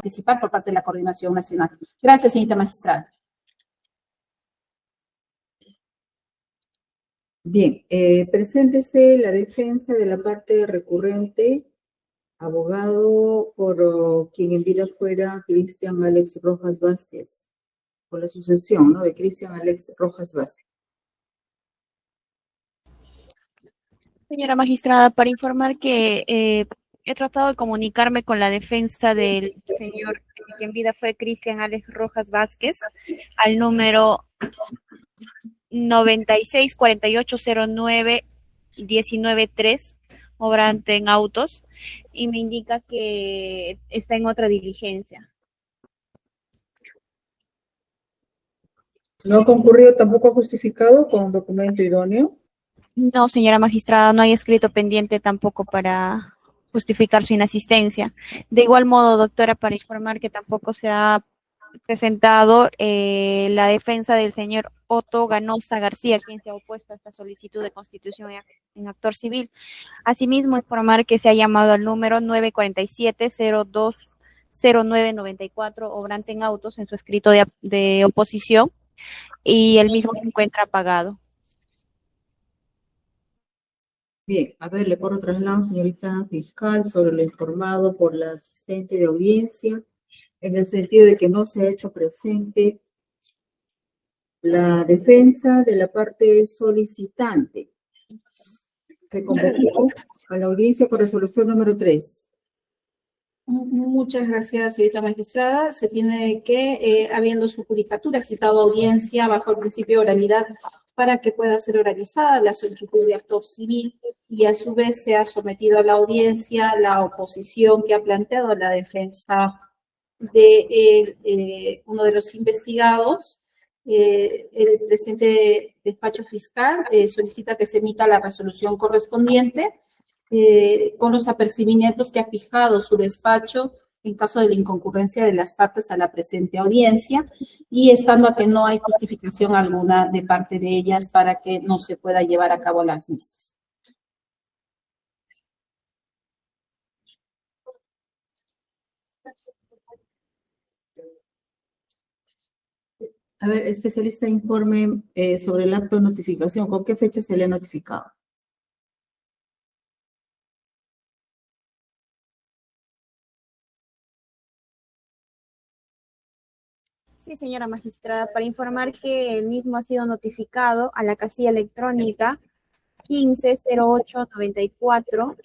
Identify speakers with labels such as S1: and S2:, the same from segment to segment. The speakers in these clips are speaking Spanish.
S1: participar por parte de la Coordinación Nacional. Gracias, señorita magistrada.
S2: Bien, preséntese la defensa de la parte recurrente, abogado por quien en vida fuera Cristian Alex Rojas Vázquez, por la sucesión, ¿no?, de Cristian Alex Rojas Vázquez.
S3: Señora magistrada, para informar que he tratado de comunicarme con la defensa del señor que en vida fue Cristian Alex Rojas Vázquez al número 964809-193, obrante en autos, y me indica que está en otra diligencia.
S2: ¿No ha concurrido tampoco justificado con documento idóneo?
S3: No, señora magistrada, no hay escrito pendiente tampoco para justificar su inasistencia. De igual modo, doctora, para informar que tampoco se ha presentado la defensa del señor Otto Ganosa García, quien se ha opuesto a esta solicitud de constitución en actor civil. Asimismo, informar que se ha llamado al número 947-020994, obrante en autos, en su escrito de oposición, y el mismo se encuentra apagado.
S2: Bien, a ver, le corro traslado, señorita fiscal, sobre lo informado por la asistente de audiencia, en el sentido de que no se ha hecho presente la defensa de la parte solicitante, que convocó a la audiencia con resolución número 3.
S1: Muchas gracias, señorita magistrada. Se tiene que, habiendo su judicatura, citado audiencia bajo el principio de oralidad para que pueda ser oralizada la solicitud de actor civil, y a su vez se ha sometido a la audiencia la oposición que ha planteado la defensa de uno de los investigados. El presente despacho fiscal solicita que se emita la resolución correspondiente con los apercibimientos que ha fijado su despacho en caso de la inconcurrencia de las partes a la presente audiencia, y estando a que no hay justificación alguna de parte de ellas para que no se pueda llevar a cabo las mismas.
S2: A ver, especialista, informe sobre el acto de notificación. ¿Con qué fecha se le ha notificado?
S3: Sí, señora magistrada, para informar que el mismo ha sido notificado a la casilla electrónica 150894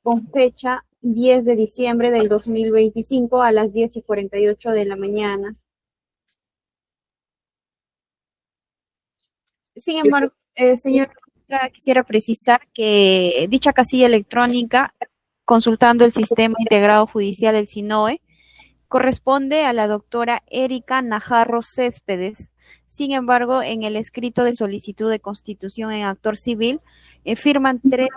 S3: con fecha 10 de diciembre del 2025 a las 10:48 de la mañana. Sin embargo, señora magistrada, quisiera precisar que dicha casilla electrónica, consultando el Sistema Integrado Judicial, el SINOE, corresponde a la doctora Erika Najarro Céspedes. Sin embargo, en el escrito de solicitud de constitución en actor civil, firman tres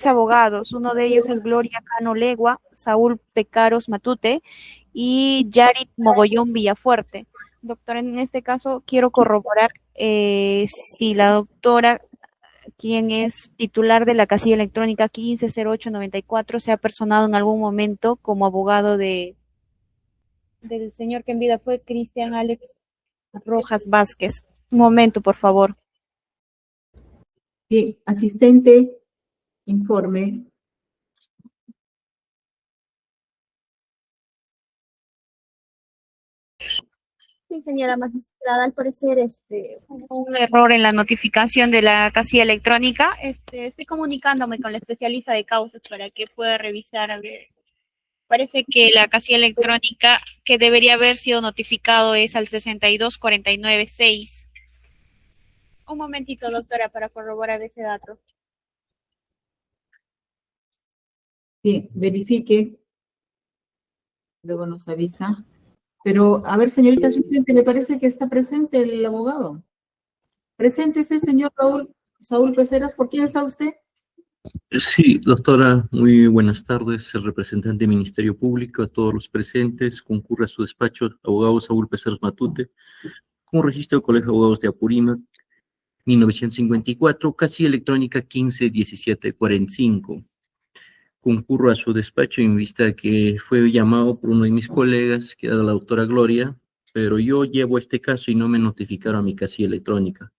S3: abogados. Uno de ellos es Gloria Cano Legua, Saúl Pecaros Matute y Yarit Mogollón Villafuerte. Doctora, en este caso quiero corroborar si la doctora, quien es titular de la casilla electrónica 150894, se ha personado en algún momento como abogado del señor que en vida fue Cristian Alex Rojas Vázquez. Un momento, por favor.
S2: Bien, asistente, informe.
S3: Sí, señora magistrada, al parecer hubo un error en la notificación de la casilla electrónica. Estoy comunicándome con la especialista de causas para que pueda revisar. A ver, parece que la casilla electrónica que debería haber sido notificado es al 62496. Un momentito, doctora, para corroborar ese dato.
S2: Bien, verifique. Luego nos avisa. Pero, a ver, señorita asistente, me parece que está presente el abogado. Preséntese, señor Saúl Peceras. ¿Por quién está usted?
S4: Sí, doctora, muy buenas tardes. El representante del Ministerio Público, a todos los presentes, concurre a su despacho, abogado Saúl Peceras Matute, con registro del Colegio de Abogados de Apurímac, 1954, casilla electrónica 151745. concurro a su despacho en vista que fue llamado por uno de mis colegas, que era la doctora Gloria, pero yo llevo este caso y no me notificaron a mi casilla electrónica.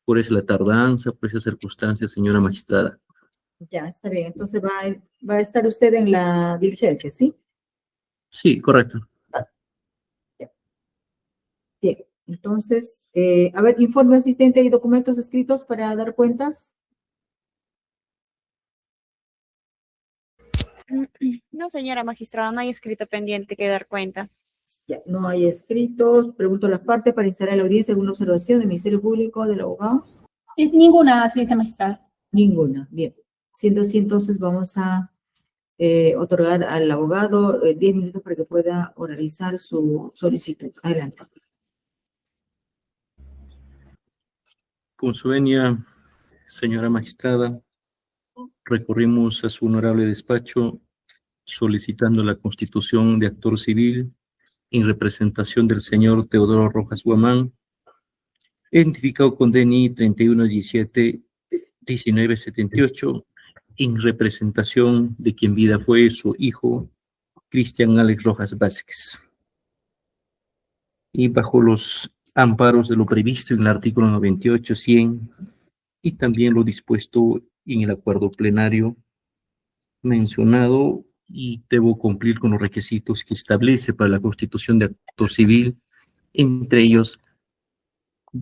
S4: Por eso la tardanza, por esa circunstancia, señora magistrada.
S2: Ya, está bien. Entonces va a estar usted en la diligencia, ¿sí?
S4: Sí, correcto.
S2: Bien. Entonces, a ver, informe asistente y documentos escritos para dar cuentas.
S3: No, señora magistrada, no hay escrito pendiente que dar cuenta.
S2: Ya, no hay escritos. Pregunto a las partes para instalar la audiencia. ¿Alguna observación del Ministerio Público, del abogado?
S1: Ninguna, señorita magistrada.
S2: Ninguna. Bien. Siendo así, entonces vamos a otorgar al abogado 10 minutos para que pueda oralizar su solicitud. Adelante.
S4: Con su venia, señora magistrada, recurrimos a su honorable despacho solicitando la constitución de actor civil en representación del señor Teodoro Rojas Guamán, identificado con DNI 3117-1978, en representación de quien vida fue su hijo, Cristian Alex Rojas Vázquez. Y bajo los amparos de lo previsto en el artículo 98, 100, y también lo dispuesto en el acuerdo plenario mencionado, y debo cumplir con los requisitos que establece para la constitución de actor civil, entre ellos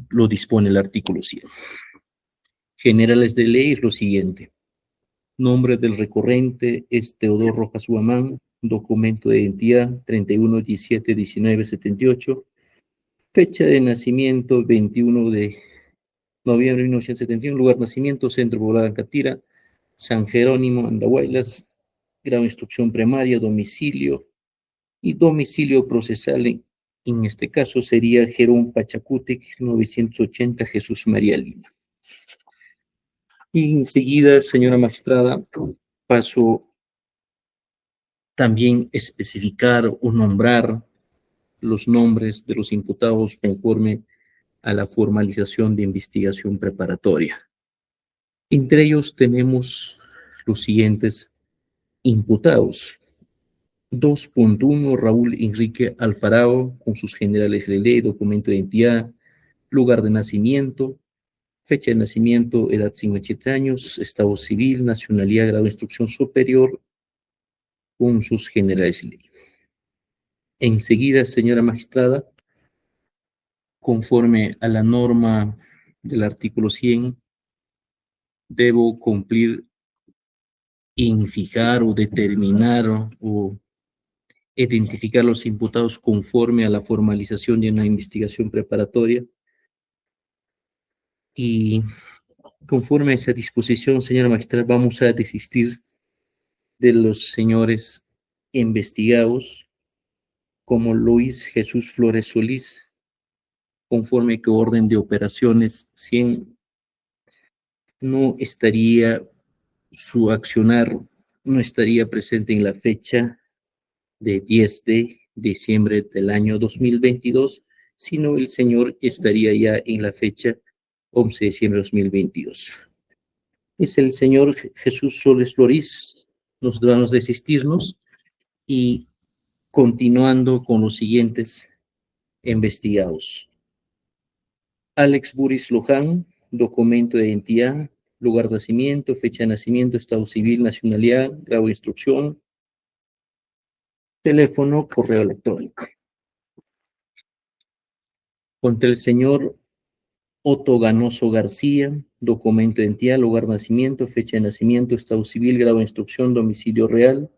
S4: lo dispone el artículo 100. Generales de ley es lo siguiente. Nombre del recurrente es Teodoro Rojas Guamán, documento de identidad 3117-1978, fecha de nacimiento 21 de noviembre de 1971, lugar de nacimiento, Centro Poblado Catira, San Jerónimo, Andahuaylas, grado de instrucción primaria, domicilio y domicilio procesal, en este caso sería Jerón Pachacútec, 980, Jesús María Lima. Y enseguida, señora magistrada, paso también especificar o nombrar los nombres de los imputados conforme a la formalización de investigación preparatoria. Entre ellos tenemos los siguientes imputados. 2.1, Raúl Enrique Alfarao, con sus generales de ley, documento de identidad, lugar de nacimiento, fecha de nacimiento, edad 57 años, estado civil, nacionalidad, grado de instrucción superior, con sus generales de ley. Enseguida, señora magistrada, conforme a la norma del artículo 100, debo cumplir en fijar o determinar o identificar los imputados conforme a la formalización de una investigación preparatoria. Y conforme a esa disposición, señora magistrada, vamos a desistir de los señores investigados como Luis Jesús Flores Solís, conforme que orden de operaciones 100 no estaría, su accionar no estaría presente en la fecha de 10 de diciembre del año 2022, sino el señor estaría ya en la fecha 11 de diciembre de 2022. Es el señor Jesús Soles Flores, nos debemos desistirnos y continuando con los siguientes investigados. Alex Buris Luján, documento de identidad, lugar de nacimiento, fecha de nacimiento, estado civil, nacionalidad, grado de instrucción, teléfono, correo electrónico. Contra el señor Otto Ganoso García, documento de identidad, lugar de nacimiento, fecha de nacimiento, estado civil, grado de instrucción, domicilio real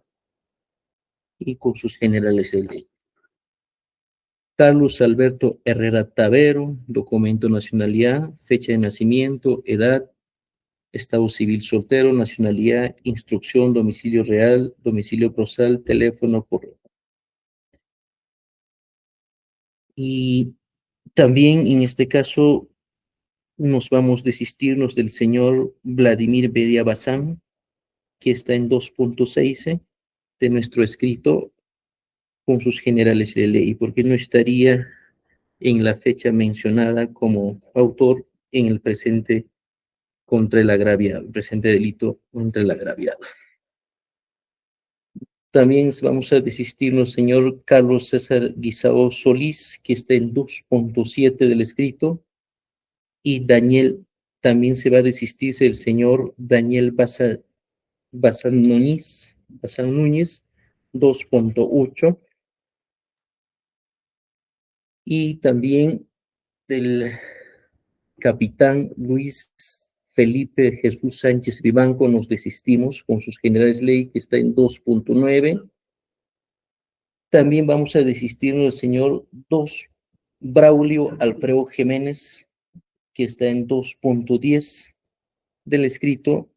S4: y con sus generales de ley. Carlos Alberto Herrera Tavero, documento de nacionalidad, fecha de nacimiento, edad, estado civil soltero, nacionalidad, instrucción, domicilio real, domicilio procesal, teléfono, correo. Y también en este caso nos vamos a desistirnos del señor Vladimir Bedia Bazán, que está en 2.6 de nuestro escrito con sus generales de ley, porque no estaría en la fecha mencionada como autor en el presente contra el agraviado, presente delito contra el agraviado. También vamos a desistirnos, señor Carlos César Guisao Solís, que está en 2.7 del escrito, y Daniel, también se va a desistirse el señor Daniel Bazán Núñez, 2.8, y también del capitán Luis Felipe Jesús Sánchez Vivanco nos desistimos con sus generales ley, que está en 2.9. También vamos a desistirnos del señor Braulio Alfredo Jiménez, que está en 2.10 del escrito.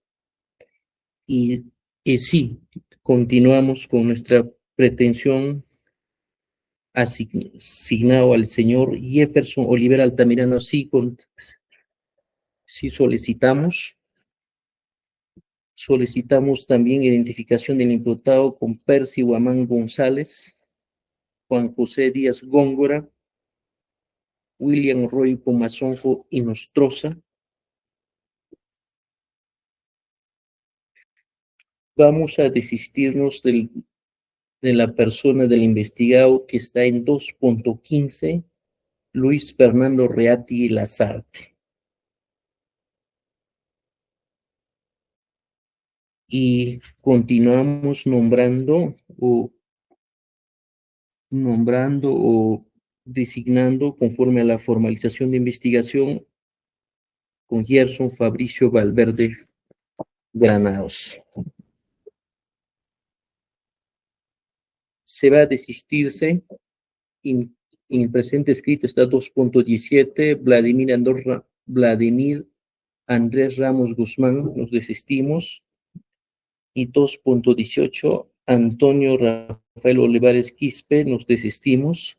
S4: Y sí, continuamos con nuestra pretensión asignado al señor Jefferson Olivera Altamirano. Sí, solicitamos también identificación del imputado con Percy Guamán González, Juan José Díaz Góngora, William Roy Pomazonjo y Nostroza. Vamos a desistirnos de la persona del investigado, que está en 2.15, Luis Fernando Reati Lazarte. Y continuamos nombrando o designando conforme a la formalización de investigación con Gerson Fabricio Valverde Granados. Se va a desistirse, en el presente escrito está 2.17, Vladimir Andrés Ramos Guzmán, nos desistimos, y 2.18, Antonio Rafael Olivares Quispe, nos desistimos,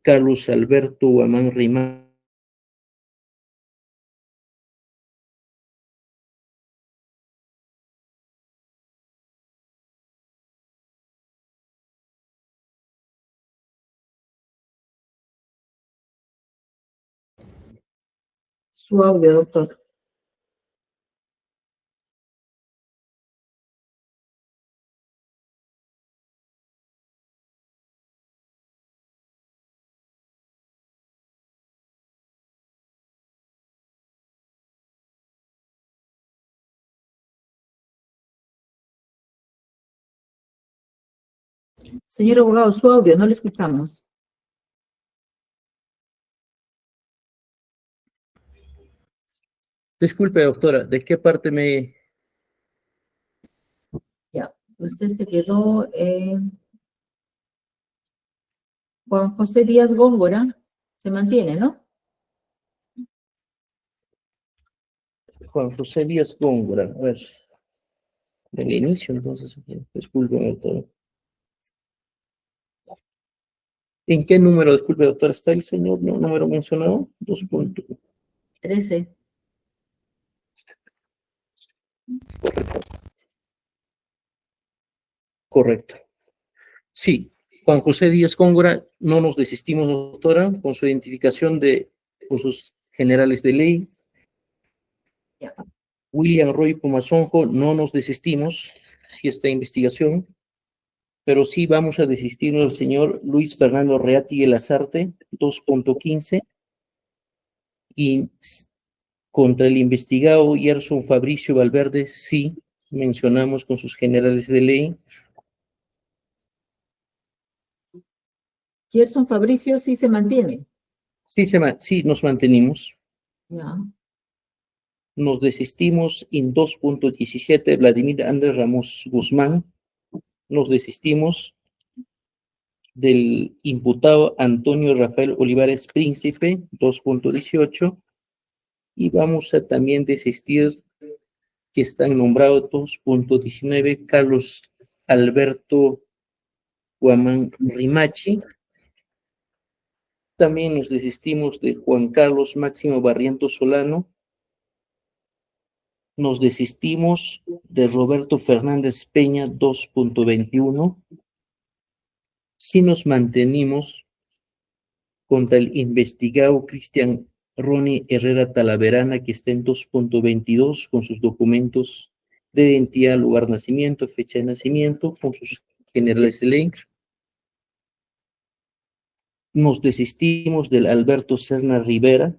S4: Carlos Alberto Guamán Rimán,
S2: Su audio, doctor. Señor abogado, su audio, no le escuchamos.
S4: Disculpe, doctora, ¿de qué parte me...?
S2: Ya, usted se quedó en Juan José Díaz Góngora, se mantiene, ¿no?
S4: Juan José Díaz Góngora, a ver, del inicio, entonces, disculpe, doctora. ¿En qué número, disculpe, doctora, está el señor número mencionado?
S2: 13.
S4: Correcto. Sí, Juan José Díaz Góngora, no nos desistimos, doctora, con su identificación con sus generales de ley.
S2: Ya.
S4: William Roy Pomazonjo, no nos desistimos, si esta investigación, pero sí vamos a desistirnos del señor Luis Fernando Reati Lazarte, 2.15, y contra el investigado Gerson Fabricio Valverde, sí mencionamos con sus generales de ley.
S2: Gerson Fabricio sí se mantiene.
S4: Sí, nos mantenimos.
S2: Ya.
S4: Nos desistimos en 2.17, Vladimir Andrés Ramos Guzmán. Nos desistimos del imputado Antonio Rafael Olivares Príncipe, 2.18. Y vamos a también desistir, que están nombrados 2.19, Carlos Alberto Guamán Rimachi. También nos desistimos de Juan Carlos Máximo Barrientos Solano. Nos desistimos de Roberto Fernández Peña, 2.21. Sí nos mantenimos contra el investigado Cristian Ronnie Herrera Talaverana, que está en 2.22 con sus documentos de identidad, lugar de nacimiento, fecha de nacimiento, con sus generales de ley. Nos desistimos del Alberto Serna Rivera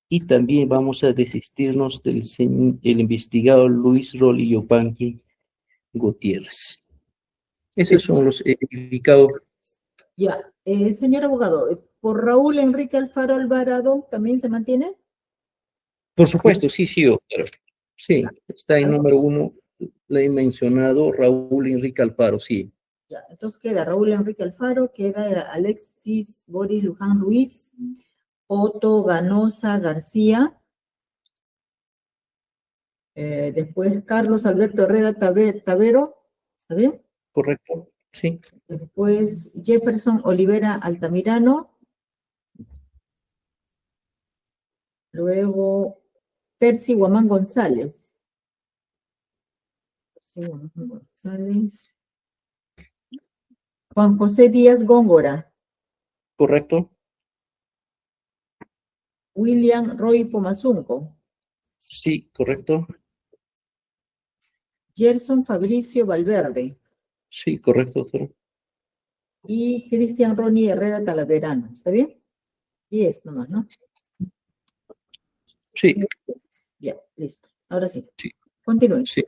S4: y también vamos a desistirnos del el investigado Luis Rolly Yopanqui Gutiérrez. Esos son los identificados.
S2: Ya, señor abogado, ¿por Raúl Enrique Alfaro Alvarado también se mantiene?
S4: Por supuesto, sí, sí, doctora. Sí, está en número 1, le he mencionado, Raúl Enrique Alfaro, sí.
S2: Ya, entonces queda Raúl Enrique Alfaro, queda Alexis Boris Luján Ruiz, Otto Ganosa García, después Carlos Alberto Herrera Tavero, ¿está bien?
S4: Correcto, sí.
S2: Después Jefferson Olivera Altamirano, luego Percy Guamán González. Percy Guamán González. Juan José Díaz Góngora.
S4: Correcto,
S2: William Roy Pomazunco.
S4: sí, correcto,
S2: Gerson Fabricio Valverde.
S4: sí, correcto, doctora.
S2: Y Cristian Ronnie Herrera Talaverano. ¿Está bien? 10 nomás, ¿no?
S4: Sí,
S2: Ya, listo. Ahora sí.
S4: Sí.
S2: Continúe.
S4: sí.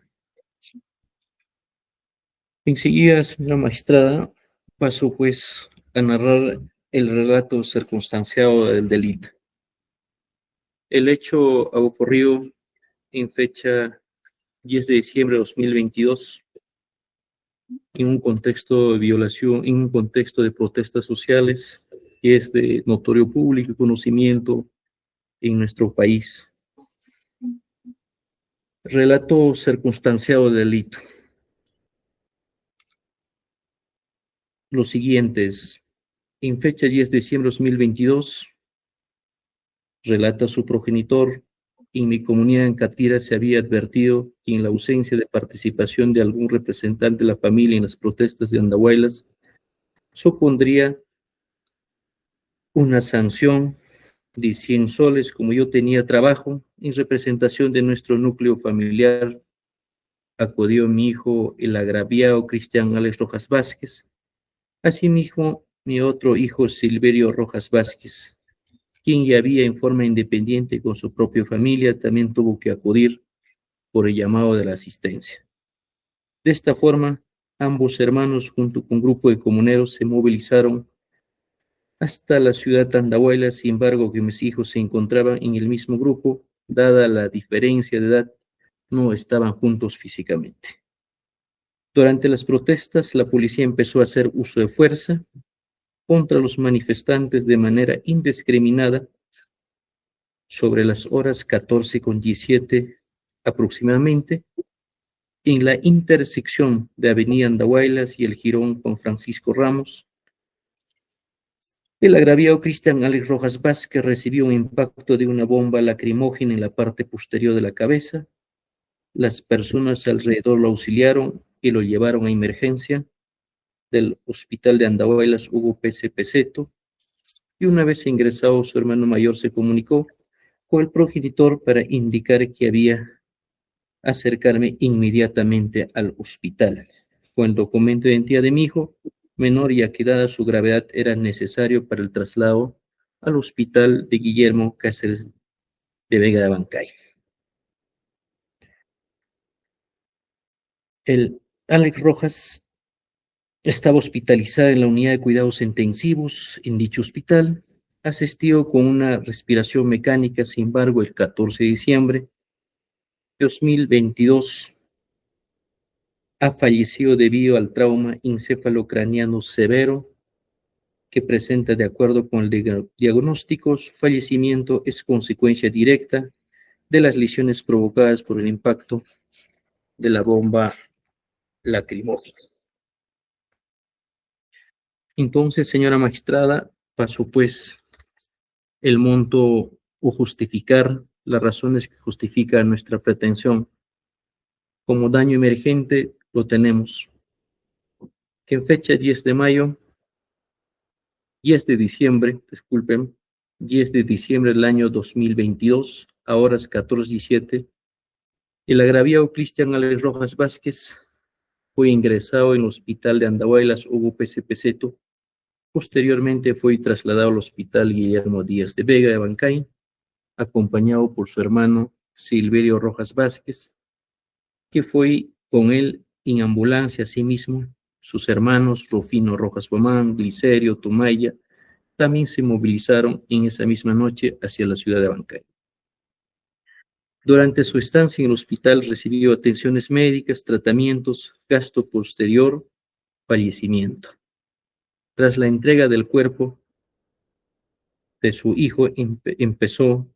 S4: Enseguida, señora magistrada, paso pues a narrar el relato circunstanciado del delito. El hecho ha ocurrido en fecha 10 de diciembre de 2022, en un contexto de violación, en un contexto de protestas sociales que es de notorio público y conocimiento en nuestro país. Relato circunstanciado del delito. Los siguientes. En fecha 10 de diciembre de 2022, relata su progenitor, en mi comunidad en Catira se había advertido que en la ausencia de participación de algún representante de la familia en las protestas de Andahuaylas, supondría una sanción de 100 soles. Como yo tenía trabajo en representación de nuestro núcleo familiar, acudió mi hijo, el agraviado Cristian Alex Rojas Vázquez. Asimismo, mi otro hijo, Silverio Rojas Vázquez, quien ya había en forma independiente con su propia familia, también tuvo que acudir por el llamado de la asistencia. De esta forma, ambos hermanos, junto con un grupo de comuneros, se movilizaron hasta la ciudad de Andahuaylas. Sin embargo, que mis hijos se encontraban en el mismo grupo, dada la diferencia de edad, no estaban juntos físicamente. Durante las protestas, la policía empezó a hacer uso de fuerza contra los manifestantes de manera indiscriminada. Sobre las horas 14:17 aproximadamente, en la intersección de Avenida Andahuaylas y el jirón Juan Francisco Ramos, el agraviado Cristian Alex Rojas Vázquez recibió un impacto de una bomba lacrimógena en la parte posterior de la cabeza. Las personas alrededor lo auxiliaron y lo llevaron a emergencia del hospital de Andahuaylas Hugo P.C. Peseto, y una vez ingresado, su hermano mayor se comunicó con el progenitor para indicar que había acercarme inmediatamente al hospital. Con el documento de identidad de mi hijo menor, ya que dada su gravedad era necesario para el traslado al hospital de Guillermo Cáceres de Vega de Abancay. El Alex Rojas estaba hospitalizado en la unidad de cuidados intensivos en dicho hospital, asistido con una respiración mecánica. Sin embargo, el 14 de diciembre de 2022 ha fallecido debido al trauma encefalocraniano severo que presenta. De acuerdo con el diagnóstico, su fallecimiento es consecuencia directa de las lesiones provocadas por el impacto de la bomba lacrimógena. Entonces, señora magistrada, pasó pues el monto o justificar las razones que justifican nuestra pretensión. Como daño emergente lo tenemos, que en fecha 10 de mayo, 10 de diciembre, disculpen, 10 de diciembre del año 2022, a horas 14:17, El agraviado Cristian Alex Rojas Vázquez fue ingresado en el hospital de Andahuaylas Hugo P.C. Peseto. Posteriormente fue trasladado al hospital Guillermo Díaz de Vega de Abancay, acompañado por su hermano Silverio Rojas Vázquez, que fue con él en ambulancia. Asimismo, sus hermanos Rufino Rojas Guamán, Glicerio, Tumaya, también se movilizaron en esa misma noche hacia la ciudad de Abancay. Durante su estancia en el hospital recibió atenciones médicas, tratamientos, gasto posterior, fallecimiento. Tras la entrega del cuerpo de su hijo, empezó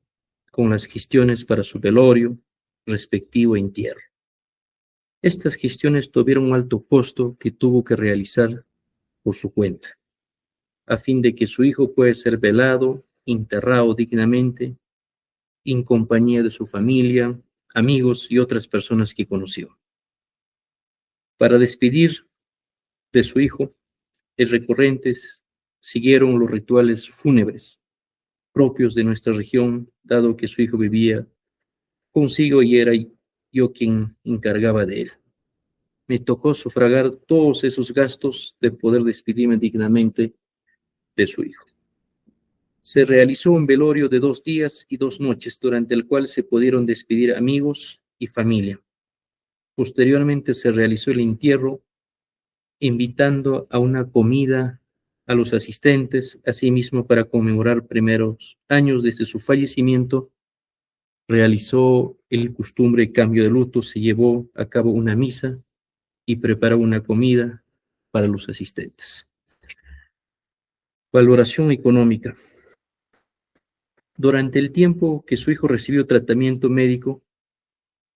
S4: con las gestiones para su velorio, respectivo entierro. Estas gestiones tuvieron un alto costo que tuvo que realizar por su cuenta, a fin de que su hijo pueda ser velado, enterrado dignamente, en compañía de su familia, amigos y otras personas que conoció. Para despedir de su hijo, los recurrentes siguieron los rituales fúnebres propios de nuestra región, dado que su hijo vivía consigo y era yo quien encargaba de él. Me tocó sufragar todos esos gastos de poder despedirme dignamente de su hijo. Se realizó un velorio de 2 días y 2 noches, durante el cual se pudieron despedir amigos y familia. Posteriormente se realizó el entierro, invitando a una comida a los asistentes. Asimismo, para conmemorar primeros años desde su fallecimiento, realizó el costumbre cambio de luto, se llevó a cabo una misa y preparó una comida para los asistentes. Valoración económica. Durante el tiempo que su hijo recibió tratamiento médico,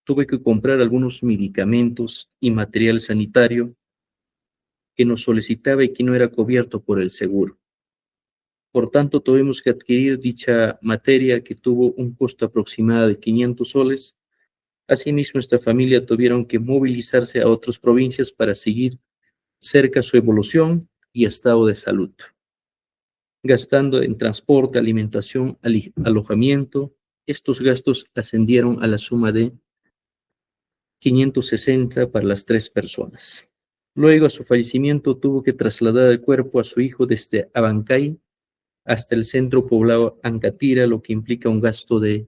S4: tuve que comprar algunos medicamentos y material sanitario que nos solicitaba y que no era cubierto por el seguro. Por tanto, tuvimos que adquirir dicha materia, que tuvo un costo aproximado de 500 soles. Asimismo, nuestra familia tuvieron que movilizarse a otras provincias para seguir cerca su evolución y estado de salud, gastando en transporte, alimentación, alojamiento. Estos gastos ascendieron a la suma de 560 para las 3 personas. Luego, a su fallecimiento, tuvo que trasladar el cuerpo a su hijo desde Abancay hasta el centro poblado Ancatira, lo que implica un gasto de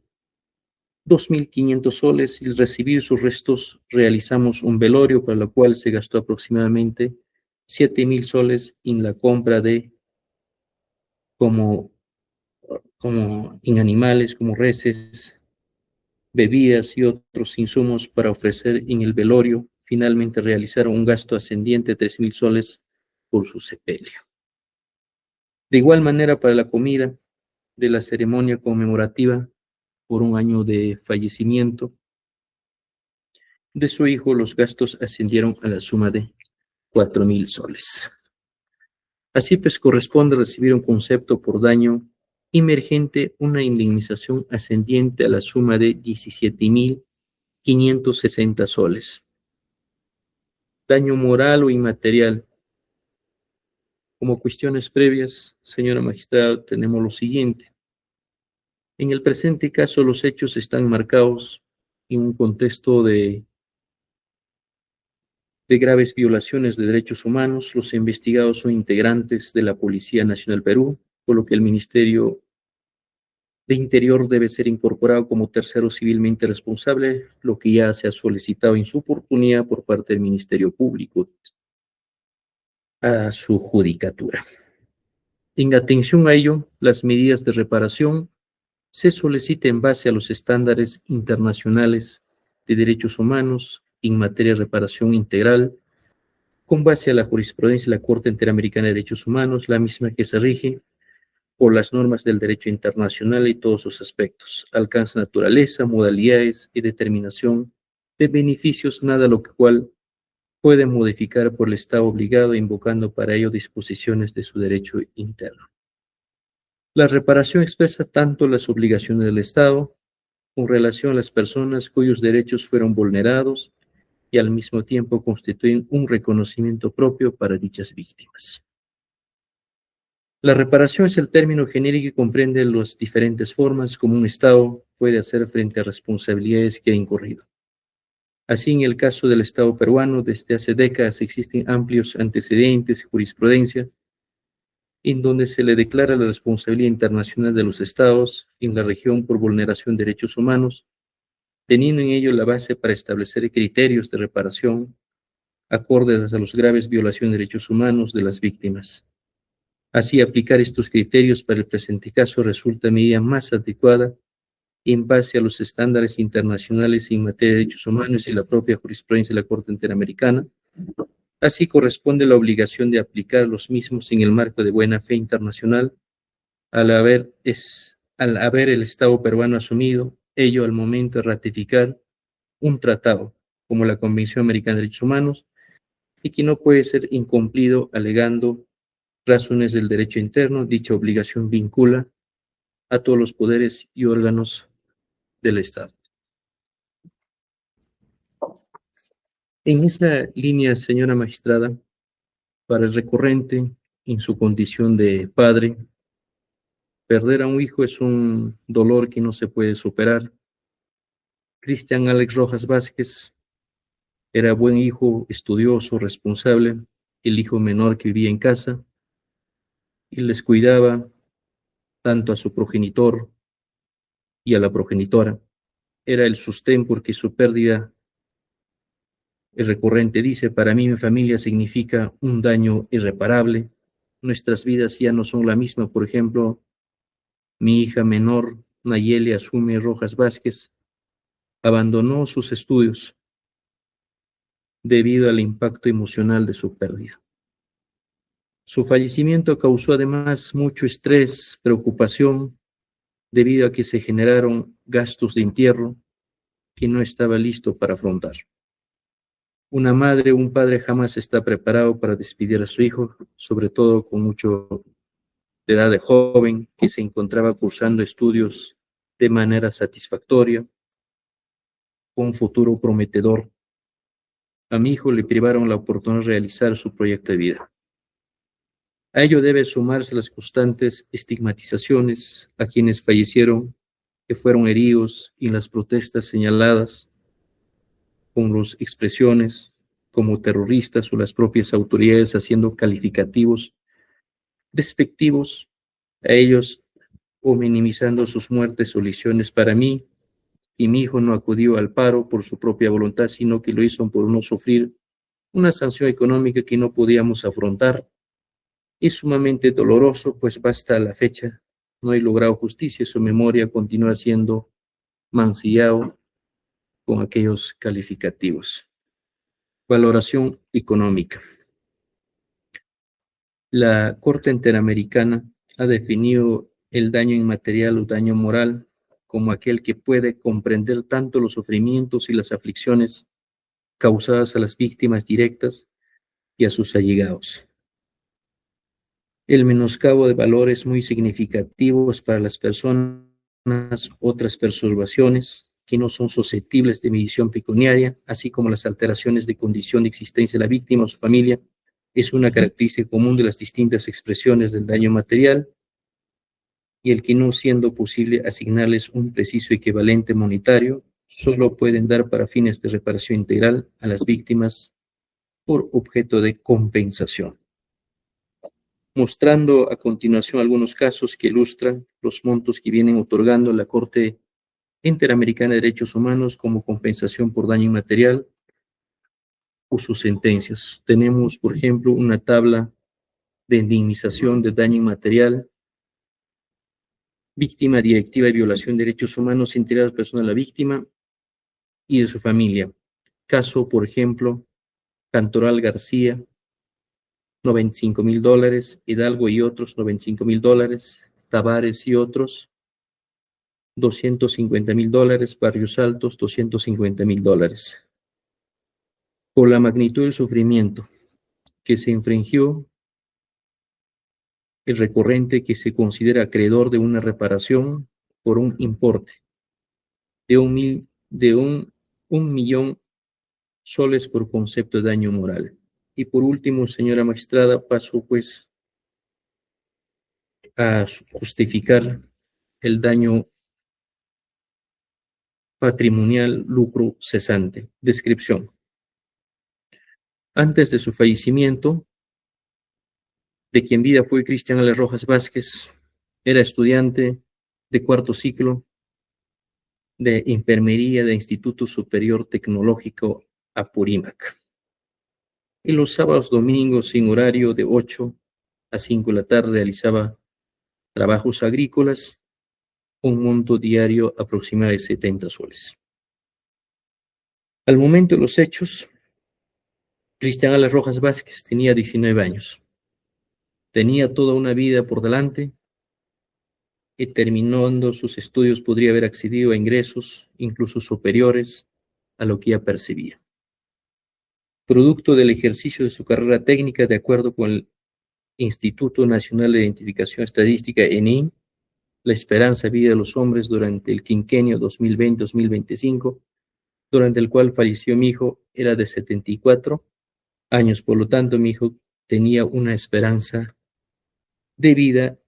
S4: 2.500 soles, y al recibir sus restos realizamos un velorio para lo cual se gastó aproximadamente 7.000 soles en la compra de como en animales como reses, bebidas y otros insumos para ofrecer en el velorio. Finalmente realizaron un gasto ascendiente de 3.000 soles por su sepelio. De igual manera, para la comida de la ceremonia conmemorativa por un año de fallecimiento de su hijo, los gastos ascendieron a la suma de 4.000 soles. Así pues, corresponde recibir un concepto por daño emergente, una indemnización ascendiente a la suma de 17.560 soles. Daño moral o inmaterial. Como cuestiones previas, señora magistrada, tenemos lo siguiente. En el presente caso, los hechos están marcados en un contexto de graves violaciones de derechos humanos. Los investigados son integrantes de la Policía Nacional Perú, por lo que el Ministerio de Interior debe ser incorporado como tercero civilmente responsable, lo que ya se ha solicitado en su oportunidad por parte del Ministerio Público a su judicatura. En atención a ello, las medidas de reparación se solicitan en base a los estándares internacionales de derechos humanos en materia de reparación integral, con base a la jurisprudencia de la Corte Interamericana de Derechos Humanos, la misma que se rige por las normas del derecho internacional y todos sus aspectos. Alcanza naturaleza, modalidades y determinación de beneficios, nada lo cual puede modificar por el Estado obligado, invocando para ello disposiciones de su derecho interno. La reparación expresa tanto las obligaciones del Estado con relación a las personas cuyos derechos fueron vulnerados y al mismo tiempo constituyen un reconocimiento propio para dichas víctimas. La reparación es el término genérico que comprende las diferentes formas como un Estado puede hacer frente a responsabilidades que ha incurrido. Así, en el caso del Estado peruano, desde hace décadas existen amplios antecedentes y jurisprudencia en donde se le declara la responsabilidad internacional de los Estados en la región por vulneración de derechos humanos, teniendo en ello la base para establecer criterios de reparación acordes a las graves violaciones de derechos humanos de las víctimas. Así, aplicar estos criterios para el presente caso resulta medida más adecuada en base a los estándares internacionales en materia de derechos humanos y la propia jurisprudencia de la Corte Interamericana. Así, corresponde la obligación de aplicar los mismos en el marco de buena fe internacional, al haber el Estado peruano asumido ello al momento de ratificar un tratado como la Convención Americana de Derechos Humanos, y que no puede ser incumplido alegando razones del derecho interno. Dicha obligación vincula a todos los poderes y órganos del Estado. En esa línea, señora magistrada, para el recurrente, en su condición de padre, perder a un hijo es un dolor que no se puede superar. Cristian Alex Rojas Vázquez era buen hijo, estudioso, responsable, el hijo menor que vivía en casa y les cuidaba tanto a su progenitor y a la progenitora. Era el sostén porque su pérdida, el recurrente dice, para mí mi familia significa un daño irreparable. Nuestras vidas ya no son la misma. Por ejemplo, mi hija menor, Nayeli Asume Rojas Vázquez, abandonó sus estudios debido al impacto emocional de su pérdida. Su fallecimiento causó además mucho estrés, preocupación, debido a que se generaron gastos de entierro que no estaba listo para afrontar. Una madre o un padre jamás está preparado para despedir a su hijo, sobre todo con mucho de edad de joven, que se encontraba cursando estudios de manera satisfactoria, con un futuro prometedor. A mi hijo le privaron la oportunidad de realizar su proyecto de vida. A ello debe sumarse las constantes estigmatizaciones a quienes fallecieron, que fueron heridos, y las protestas señaladas con las expresiones como terroristas o las propias autoridades haciendo calificativos despectivos a ellos o minimizando sus muertes o lesiones. Para mí, y mi hijo no acudió al paro por su propia voluntad, sino que lo hizo por no sufrir una sanción económica que no podíamos afrontar. Es sumamente doloroso, pues hasta la fecha no he logrado justicia. Su memoria continúa siendo mancillado con aquellos calificativos. Valoración económica. La Corte Interamericana ha definido el daño inmaterial o daño moral como aquel que puede comprender tanto los sufrimientos y las aflicciones causadas a las víctimas directas y a sus allegados. El menoscabo de valores muy significativos para las personas, otras perturbaciones que no son susceptibles de medición pecuniaria, así como las alteraciones de condición de existencia de la víctima o su familia, es una característica común de las distintas expresiones del daño material, y el que no siendo posible asignarles un preciso equivalente monetario, solo pueden dar para fines de reparación integral a las víctimas por objeto de compensación. Mostrando a continuación algunos casos que ilustran los montos que vienen otorgando la Corte Interamericana de Derechos Humanos como compensación por daño inmaterial o sus sentencias. Tenemos, por ejemplo, una tabla de indemnización de daño inmaterial, víctima directiva de violación de derechos humanos integrados personal de la víctima y de su familia. Caso, por ejemplo, Cantoral García, $95,000, Hidalgo y otros, $95,000, Tavares y otros, $250,000, Barrios Altos, $250,000. Por la magnitud del sufrimiento que se infringió, el recurrente que se considera acreedor de una reparación por un importe de un millón soles por concepto de daño moral. Y por último, señora magistrada, paso pues a justificar el daño patrimonial, lucro cesante. Descripción. Antes de su fallecimiento, de quien vida fue Cristian Ale Rojas Vázquez, era estudiante de cuarto ciclo de enfermería del Instituto Superior Tecnológico Apurímac. Y los sábados, domingos, sin horario, de 8 a 5 de la tarde, realizaba trabajos agrícolas, un monto diario aproximado de 70 soles. Al momento de los hechos, Cristian Ale Rojas Vázquez tenía 19 años. Tenía toda una vida por delante y terminando sus estudios podría haber accedido a ingresos incluso superiores a lo que ya percibía. Producto del ejercicio de su carrera técnica, de acuerdo con el Instituto Nacional de Identificación Estadística, ENI, la esperanza de vida de los hombres durante el quinquenio 2020-2025, durante el cual falleció mi hijo, era de 74 años. Por lo tanto, mi hijo tenía una esperanza de vida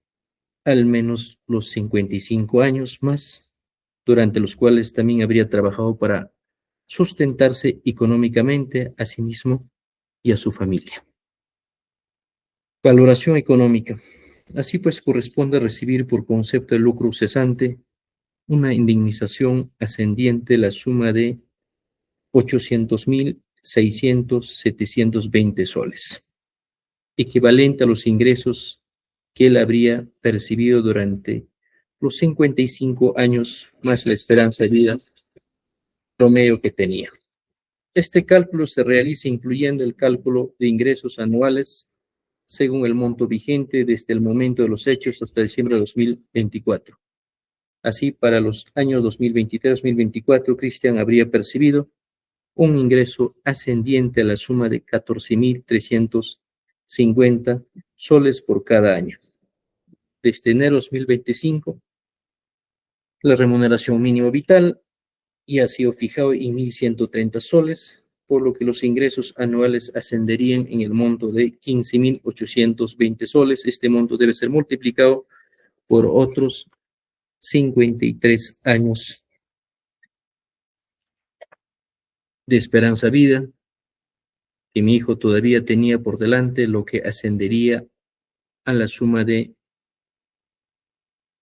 S4: al menos los 55 años más, durante los cuales también habría trabajado para sustentarse económicamente a sí mismo y a su familia. Valoración económica. Así pues, corresponde recibir por concepto de lucro cesante una indemnización ascendiente a la suma de 800.600.720 soles, equivalente a los ingresos que él habría percibido durante los 55 años más la esperanza de vida promedio que tenía. Este cálculo se realiza incluyendo el cálculo de ingresos anuales según el monto vigente desde el momento de los hechos hasta diciembre de 2024. Así, para los años 2023-2024, Cristian habría percibido un ingreso ascendiente a la suma de 14.350 soles por cada año. Desde enero de 2025, la remuneración mínima vital ya ha sido fijado en 1.130 soles, por lo que los ingresos anuales ascenderían en el monto de 15.820 soles. Este monto debe ser multiplicado por otros 53 años de esperanza vida que mi hijo todavía tenía por delante, lo que ascendería a la suma de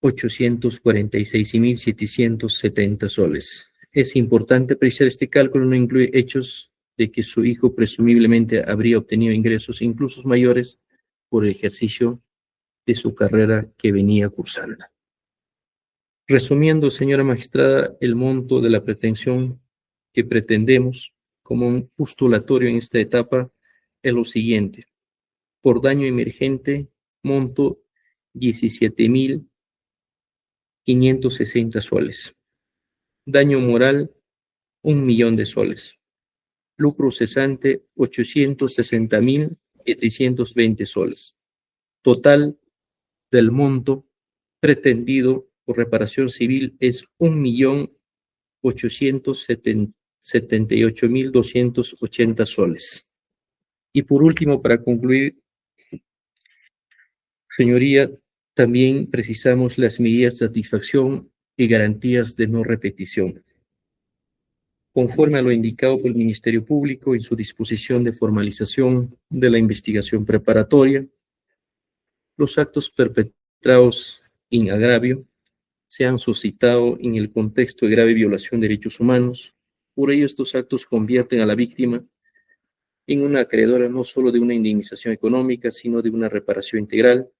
S4: 846.770 soles. Es importante apreciar este cálculo, no incluye hechos de que su hijo presumiblemente habría obtenido ingresos incluso mayores por el ejercicio de su carrera que venía cursando. Resumiendo, señora magistrada, el monto de la pretensión que pretendemos como un postulatorio en esta etapa es lo siguiente. Por daño emergente, monto 17.560 soles. Daño moral, 1.000.000 de soles. Lucro cesante, 860.720 soles. Total del monto pretendido por reparación civil es 1.878.280 soles. Y por último, para concluir, señoría, también precisamos las medidas de satisfacción y garantías de no repetición. Conforme a lo indicado por el Ministerio Público en su disposición de formalización de la investigación preparatoria, los actos perpetrados en agravio se han suscitado en el contexto de grave violación de derechos humanos. Por ello, estos actos convierten a la víctima en una acreedora no solo de una indemnización económica, sino de una reparación integral,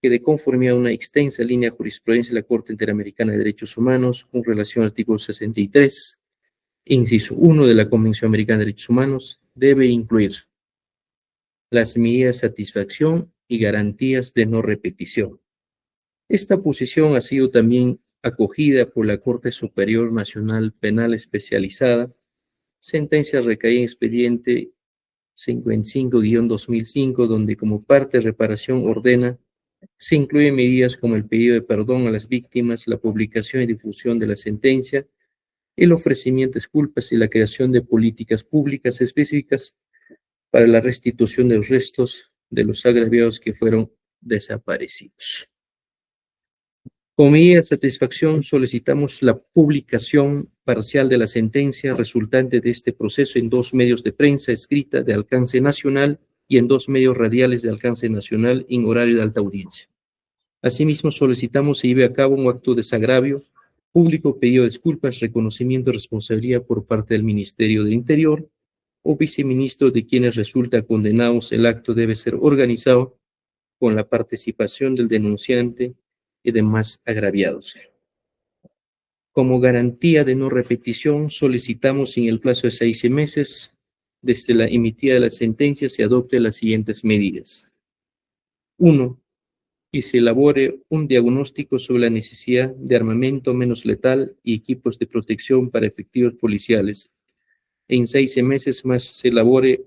S4: que de conformidad a una extensa línea de jurisprudencia de la Corte Interamericana de Derechos Humanos, con relación al artículo 63, inciso 1 de la Convención Americana de Derechos Humanos, debe incluir las medidas de satisfacción y garantías de no repetición. Esta posición ha sido también acogida por la Corte Superior Nacional Penal Especializada, sentencia recaída en expediente 55-2005, donde como parte de reparación ordena se incluyen medidas como el pedido de perdón a las víctimas, la publicación y difusión de la sentencia, el ofrecimiento de disculpas y la creación de políticas públicas específicas para la restitución de los restos de los agraviados que fueron desaparecidos. Como medida de satisfacción, solicitamos la publicación parcial de la sentencia resultante de este proceso en 2 medios de prensa escrita de alcance nacional y en 2 medios radiales de alcance nacional en horario de alta audiencia. Asimismo, solicitamos se lleve a cabo un acto de desagravio público, pedido de disculpas, reconocimiento de responsabilidad por parte del Ministerio del Interior o viceministro de quienes resulta condenados. El acto debe ser organizado con la participación del denunciante y demás agraviados. Como garantía de no repetición, solicitamos en el plazo de 6 meses desde la emitida de la sentencia se adopte las siguientes medidas. 1. Que se elabore un diagnóstico sobre la necesidad de armamento menos letal y equipos de protección para efectivos policiales. En 6 meses más se elabore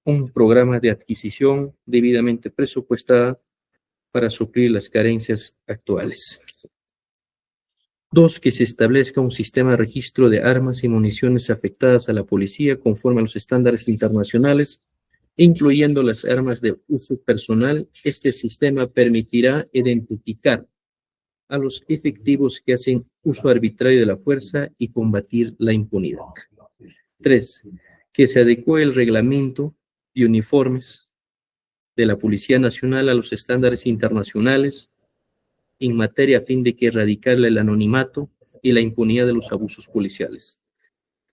S4: un programa de adquisición debidamente presupuestada para suplir las carencias actuales. 2. Que se establezca un sistema de registro de armas y municiones afectadas a la policía conforme a los estándares internacionales, incluyendo las armas de uso personal. Este sistema permitirá identificar a los efectivos que hacen uso arbitrario de la fuerza y combatir la impunidad. 3. Que se adecue el reglamento de uniformes de la Policía Nacional a los estándares internacionales en materia a fin de que erradicar el anonimato y la impunidad de los abusos policiales.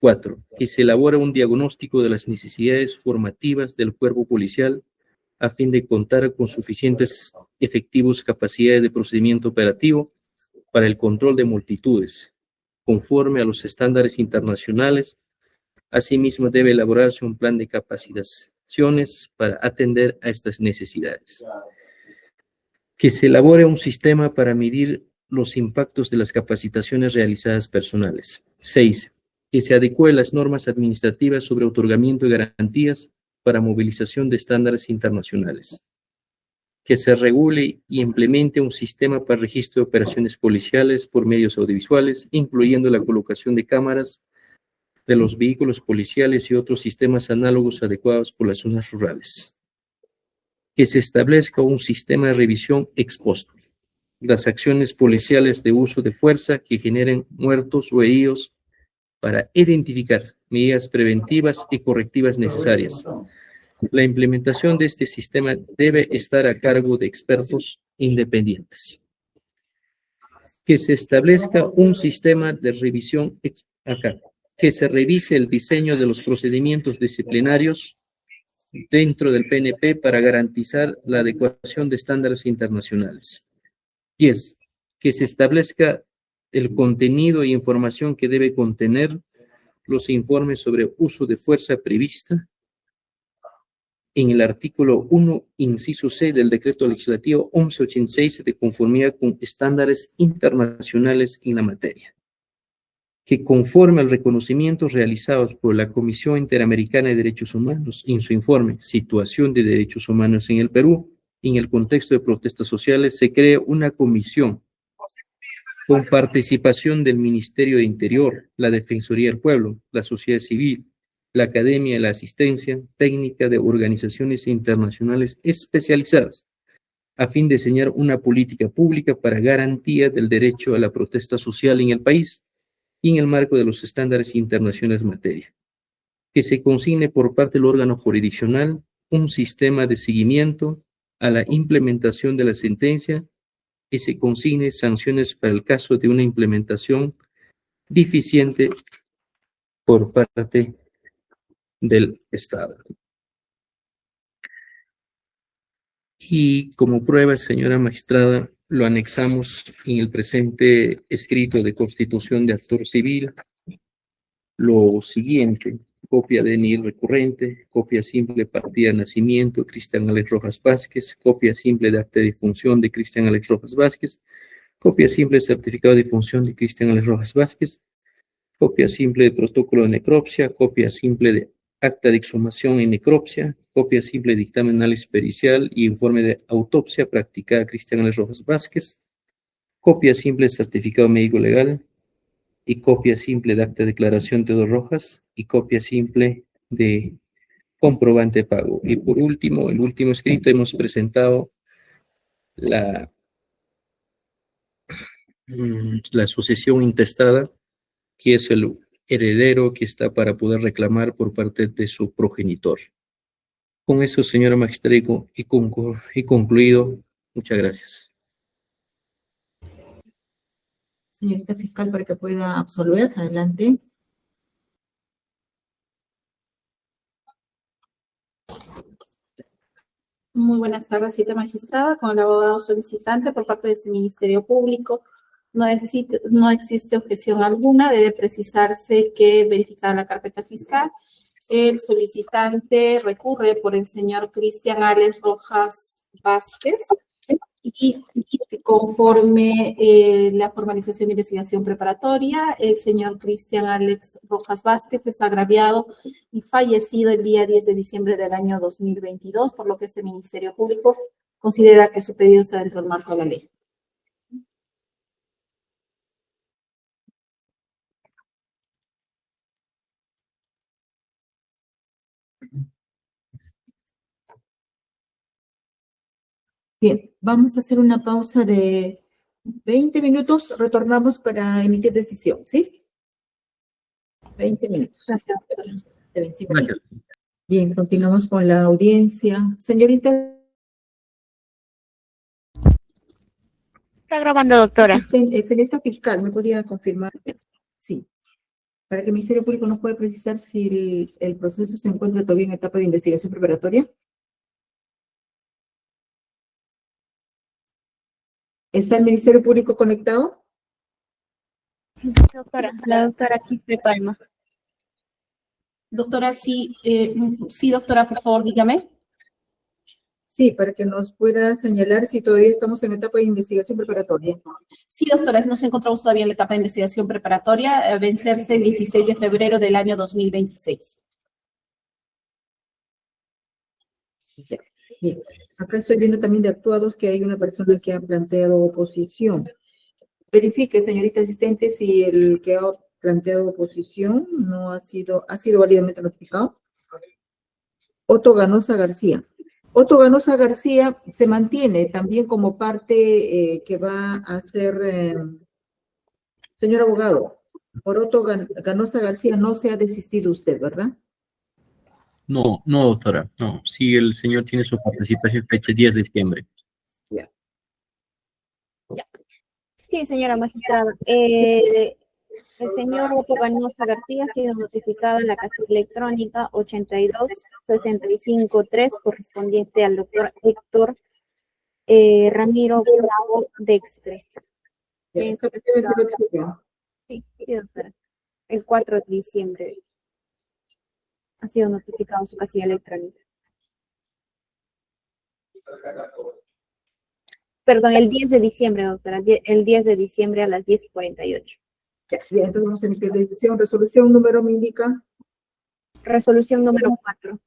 S4: 4. Que se elabore un diagnóstico de las necesidades formativas del cuerpo policial a fin de contar con suficientes efectivos capacidades de procedimiento operativo para el control de multitudes, conforme a los estándares internacionales. Asimismo, debe elaborarse un plan de capacitaciones para atender a estas necesidades. Que se elabore un sistema para medir los impactos de las capacitaciones realizadas personales. 6. Que se adecue las normas administrativas sobre otorgamiento de garantías para movilización de estándares internacionales. Que se regule y implemente un sistema para registro de operaciones policiales por medios audiovisuales, incluyendo la colocación de cámaras de los vehículos policiales y otros sistemas análogos adecuados por las zonas rurales. Que se establezca un sistema de revisión ex post de las acciones policiales de uso de fuerza que generen muertos o heridos para identificar medidas preventivas y correctivas necesarias. La implementación de este sistema debe estar a cargo de expertos independientes. Que se establezca un sistema de revisión que se revise el diseño de los procedimientos disciplinarios dentro del PNP para garantizar la adecuación de estándares internacionales. 10. Que se establezca el contenido e información que debe contener los informes sobre uso de fuerza prevista en el artículo 1, inciso C del Decreto Legislativo 1186 de conformidad con estándares internacionales en la materia. Que conforme al reconocimiento realizados por la Comisión Interamericana de Derechos Humanos en su informe Situación de Derechos Humanos en el Perú, en el contexto de protestas sociales, se cree una comisión con participación del Ministerio de Interior, la Defensoría del Pueblo, la sociedad civil, la Academia de la Asistencia Técnica de organizaciones internacionales especializadas, a fin de diseñar una política pública para garantía del derecho a la protesta social en el país y en el marco de los estándares internacionales en materia. Que se consigne por parte del órgano jurisdiccional un sistema de seguimiento a la implementación de la sentencia y se consigne sanciones para el caso de una implementación deficiente por parte del Estado. Y como prueba, señora magistrada, lo anexamos en el presente escrito de constitución de actor civil. Lo siguiente: copia de DNI recurrente, copia simple partida de nacimiento de Cristian Alex Rojas Vázquez, copia simple de acta de difunción de Cristian Alex Rojas Vázquez, copia simple de certificado de difunción de Cristian Alex Rojas Vázquez, copia simple de protocolo de necropsia, copia simple de acta de exhumación y necropsia, copia simple de dictamen análisis pericial y informe de autopsia practicada a Cristian Alex Rojas Vázquez, copia simple de certificado médico legal y copia simple de acta de declaración de Teodoro Rojas y copia simple de comprobante de pago. Y por último, el último escrito, hemos presentado la sucesión intestada, que es el heredero que está para poder reclamar por parte de su progenitor. Con eso, señora magistrada, y concluido. Muchas gracias.
S2: Señorita fiscal, para que pueda absolver, adelante.
S1: Muy buenas tardes, cita magistrada, con el abogado solicitante por parte de ese Ministerio Público. No existe objeción alguna, debe precisarse que verificada la carpeta fiscal, el solicitante recurre por el señor Cristian Alex Rojas Vázquez y conforme la formalización de investigación preparatoria, el señor Cristian Alex Rojas Vázquez es agraviado y fallecido el día 10 de diciembre del año 2022, por lo que este Ministerio Público considera que su pedido está dentro del marco de la ley.
S2: Bien, vamos a hacer una pausa de 20 minutos, retornamos para emitir decisión, ¿sí? 20 minutos.
S1: Gracias.
S2: De 25
S4: Gracias.
S2: minutos. Bien, continuamos con la audiencia. Señorita
S3: Está grabando, doctora.
S2: señorita fiscal, ¿me podía confirmar? Sí. Para que el Ministerio Público nos pueda precisar si el proceso se encuentra todavía en etapa de investigación preparatoria. ¿Está el Ministerio Público conectado?
S3: Doctora, la doctora Quispe Palma.
S1: Doctora, sí, doctora, por favor, dígame.
S2: Sí, para que nos pueda señalar si todavía estamos en etapa de investigación preparatoria.
S1: Sí, doctora, nos encontramos todavía en la etapa de investigación preparatoria, a vencerse el 16 de febrero del año 2026.
S2: Bien. Acá estoy viendo también de actuados que hay una persona que ha planteado oposición. Verifique, señorita asistente, si el que ha planteado oposición no ha sido válidamente notificado. Otto Ganosa García. Otto Ganosa García se mantiene también como parte que va a ser, señor abogado, por Otto Ganosa García no se ha desistido usted, ¿verdad?
S4: No, no, doctora, no. Sí, el señor tiene su participación fecha 10 de diciembre.
S3: Sí, señora magistrada. El señor Otto Ganosa García ha sido notificado en la casilla electrónica 82653 correspondiente al doctor Héctor Ramiro Bravo Dextre. Sí, sí, doctora. El 4 de diciembre ha sido notificado en su casilla electrónica. Perdón, el 10 de diciembre, doctora. El 10 de diciembre a las 10:48.
S2: Ya, sí, entonces vamos a emitir decisión. Resolución número me indica.
S3: Resolución número 4.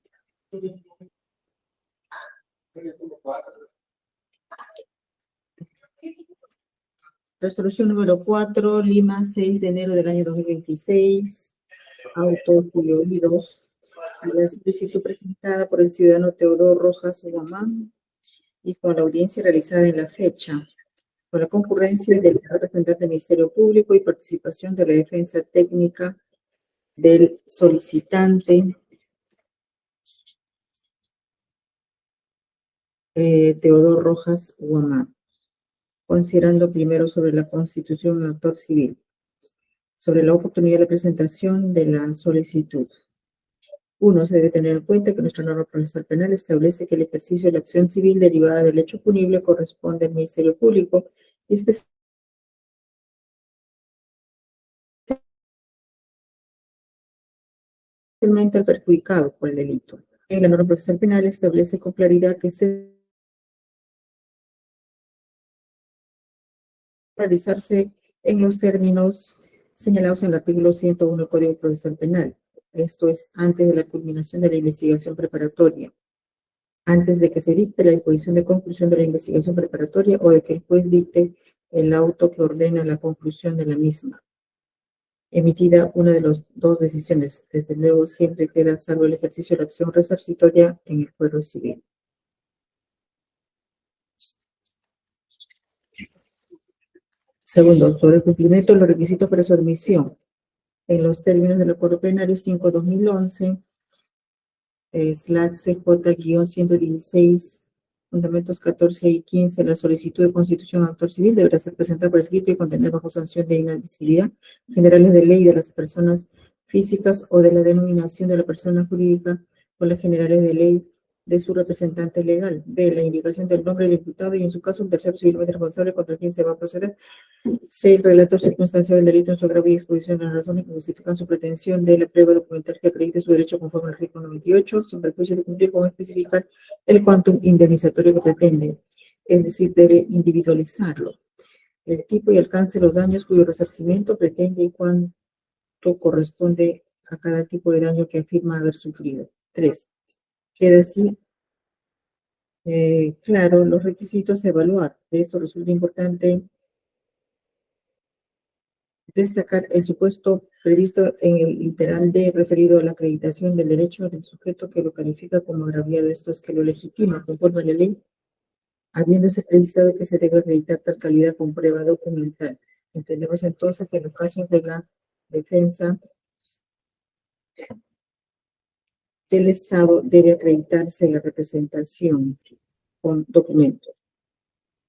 S2: Resolución número 4, Lima, 6 de enero del año 2026. Auto Julio Olidos. A la solicitud presentada por el ciudadano Teodoro Rojas Guamán y con la audiencia realizada en la fecha, con la concurrencia del representante del Ministerio Público y participación de la defensa técnica del solicitante Teodoro Rojas Guamán, considerando primero sobre la Constitución del actor civil, sobre la oportunidad de presentación de la solicitud. Uno, se debe tener en cuenta que nuestra norma procesal penal establece que el ejercicio de la acción civil derivada del hecho punible corresponde al Ministerio Público y especialmente al perjudicado por el delito. En la norma procesal penal establece con claridad que se realizarse en los términos señalados en el artículo 101 del Código Procesal Penal. Esto es antes de la culminación de la investigación preparatoria, antes de que se dicte la disposición de conclusión de la investigación preparatoria o de que el juez dicte el auto que ordena la conclusión de la misma. Emitida una de las dos decisiones, desde luego siempre queda salvo el ejercicio de la acción resarcitoria en el fuero civil. Segundo, sobre el cumplimiento de los requisitos para su admisión en los términos del acuerdo plenario 5/2011, CJ-116, fundamentos 14 y 15, la solicitud de constitución actual civil deberá ser presentada por escrito y contener bajo sanción de inadmisibilidad generales de ley de las personas físicas o de la denominación de la persona jurídica o las generales de ley de su representante legal. B, la indicación del nombre del imputado y en su caso un tercero civilmente responsable contra quien se va a proceder. C, el relator circunstancial del delito en su agravio y exposición de las razones que justifican su pretensión de la prueba documental que acredite su derecho conforme al artículo 98, sin perjuicio de cumplir con especificar el quantum indemnizatorio que pretende, es decir, debe individualizarlo. El tipo y alcance de los daños cuyo resarcimiento pretende y cuánto corresponde a cada tipo de daño que afirma haber sufrido. 3. Queda así claro los requisitos a evaluar. De esto resulta importante destacar el supuesto previsto en el literal D referido a la acreditación del derecho del sujeto que lo califica como agraviado. Esto es que lo legitima conforme a la ley, habiéndose precisado que se debe acreditar tal calidad con prueba documental. Entendemos entonces que en los casos de la defensa del Estado debe acreditarse la representación con documentos.